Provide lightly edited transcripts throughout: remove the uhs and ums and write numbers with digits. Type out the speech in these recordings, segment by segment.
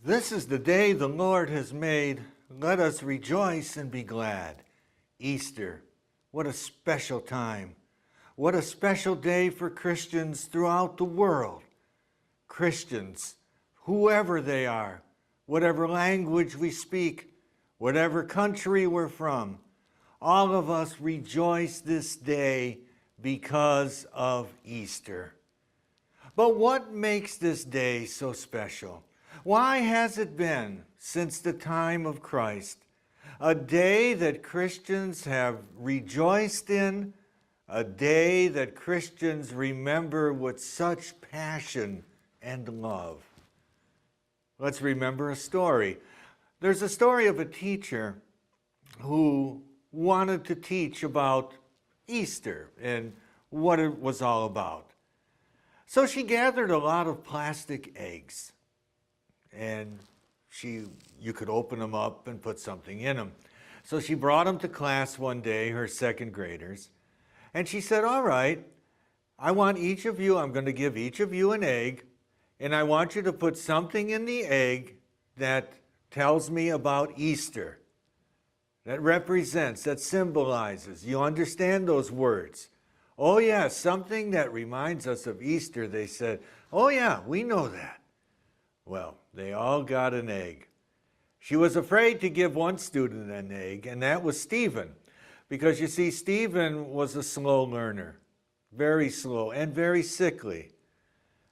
This is the day the Lord has made. Let us rejoice and be glad. Easter, what a special time. What a special day for Christians throughout the world. Christians, whoever they are, whatever language we speak, whatever country we're from, all of us rejoice this day because of Easter. But what makes this day so special? Why has it been, since the time of Christ, a day that Christians have rejoiced in, a day that Christians remember with such passion and love? Let's remember a story. There's a story of a teacher who wanted to teach about Easter and what it was all about. So she gathered a lot of plastic eggs, and you could open them up and put something in them. So she brought them to class one day, her second graders, and she said, all right, I want each of you, I'm going to give each of you an egg, and I want you to put something in the egg that tells me about Easter, that represents, that symbolizes. You understand those words? Oh yeah, something that reminds us of Easter, they said. Oh yeah, we know that. Well, they all got an egg. She was afraid to give one student an egg, and that was Stephen. Because you see, Stephen was a slow learner, very slow and very sickly.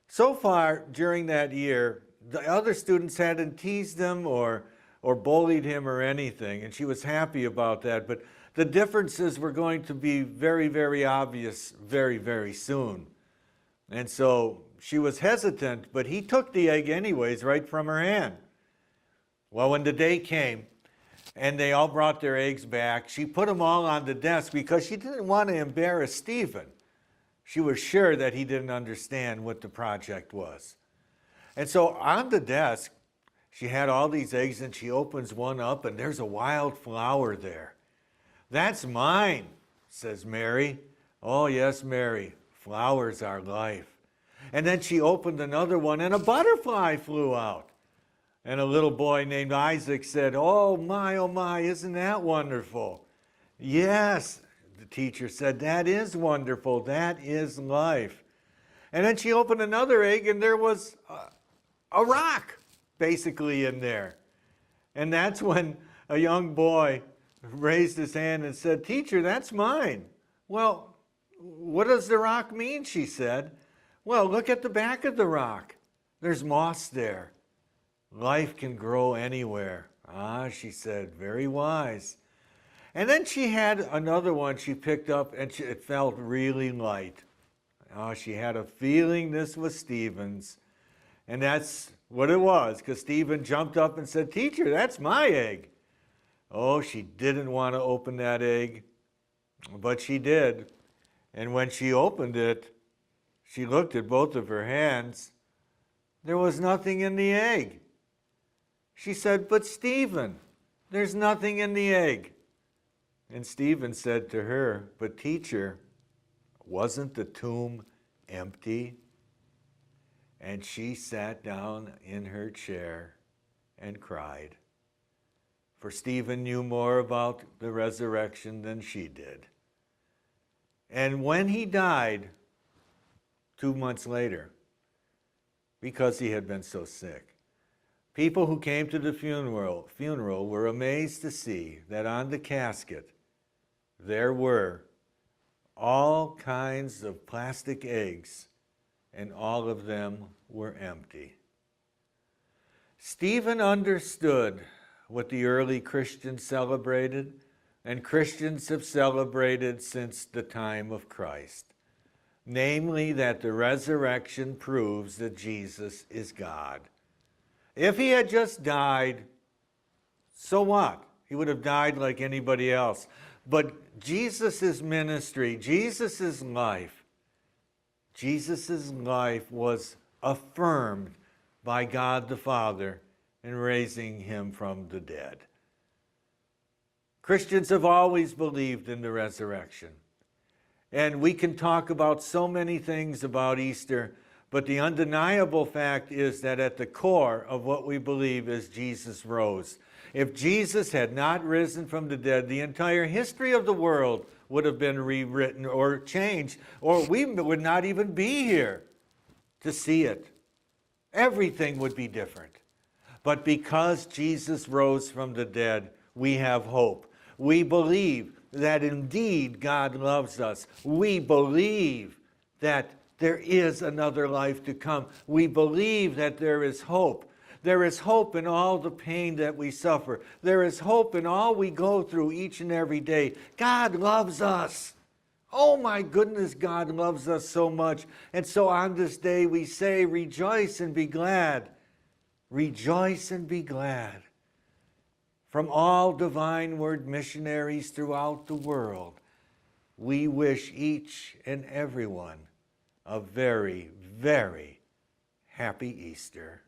So far during that year, the other students hadn't teased him or bullied him or anything, and she was happy about that. But the differences were going to be very, very obvious very, very soon. And so she was hesitant, but he took the egg anyways, right from her hand. Well, when the day came and they all brought their eggs back, she put them all on the desk because she didn't want to embarrass Stephen. She was sure that he didn't understand what the project was. And so on the desk, she had all these eggs, and she opens one up, and there's a wild flower there. That's mine, says Mary. Oh, yes, Mary, flowers are life. And then she opened another one, and a butterfly flew out. And a little boy named Isaac said, oh my, isn't that wonderful? Yes, the teacher said, that is wonderful. That is life. And then she opened another egg, and there was a rock basically in there. And that's when a young boy raised his hand and said, teacher, that's mine. Well, what does the rock mean, she said. Well, look at the back of the rock. There's moss there. Life can grow anywhere. Ah, she said, very wise. And then she had another one she picked up, and it felt really light. Oh, she had a feeling this was Stephen's. And that's what it was, because Stephen jumped up and said, teacher, that's my egg. Oh, she didn't want to open that egg, but she did. And when she opened it, she looked at both of her hands. There was nothing in the egg. She said, but Stephen, there's nothing in the egg. And Stephen said to her, but teacher, wasn't the tomb empty? And she sat down in her chair and cried. For Stephen knew more about the resurrection than she did. And when he died 2 months later, because he had been so sick, people who came to the funeral were amazed to see that on the casket there were all kinds of plastic eggs, and all of them were empty. Stephen understood what the early Christians celebrated, and Christians have celebrated since the time of Christ. Namely, that the resurrection proves that Jesus is God. If he had just died, so what? He would have died like anybody else. But Jesus' ministry, Jesus' life was affirmed by God the Father in raising him from the dead. Christians have always believed in the resurrection. And we can talk about so many things about Easter, But the undeniable fact is that at the core of what we believe is Jesus rose. If Jesus had not risen from the dead, the entire history of the world would have been rewritten or changed, or we would not even be here to see it. Everything would be different. But because Jesus rose from the dead, we have hope. We believe that indeed God loves us. We believe that there is another life to come. We believe that there is hope. There is hope in all the pain that we suffer. There is hope in all we go through each and every day. God loves us. Oh my goodness, God loves us so much. And so on this day we say, rejoice and be glad. Rejoice and be glad. From all Divine Word missionaries throughout the world, we wish each and everyone a very, very happy Easter.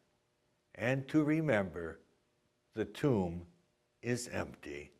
And to remember, the tomb is empty.